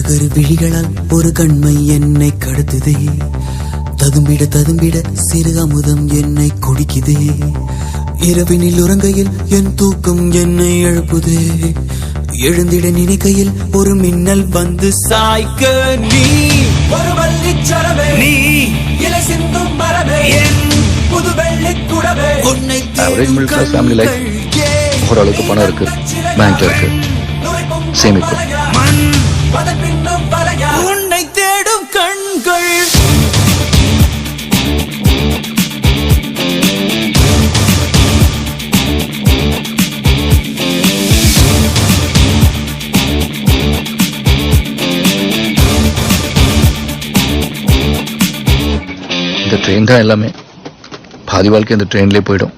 கரு விழிகளால் ஒரு கண்மை என்னை கடத்துதே. ததும்பிட ததும்பிட சிறு அமுதம் என்னை குடிக்குதே. இரவினில் உறங்கையில் என் தூக்கம் என்னை எழுப்புதே. எழுந்திட நினைக்கையில் ஒரு மின்னல் வந்து சாய்க்க நீ ஒரு வள்ளிச்சரவே, நீ இலை சிந்தும் மரமே, என் புது வெள்ளிக்குடவே. உன்னை மிடில் கிளாஸ் ஃபேமிலி லைஃப். ஓரளவுக்கு பணம் இருக்கு, பேங்க்ல இருக்கு, சேமிப்பு. உன்னை தேடும் கண்கள். இந்த ட்ரெயின் தான் எல்லாமே. பாதி வாழ்க்கை இந்த ட்ரெயின்லேயே போயிடும்.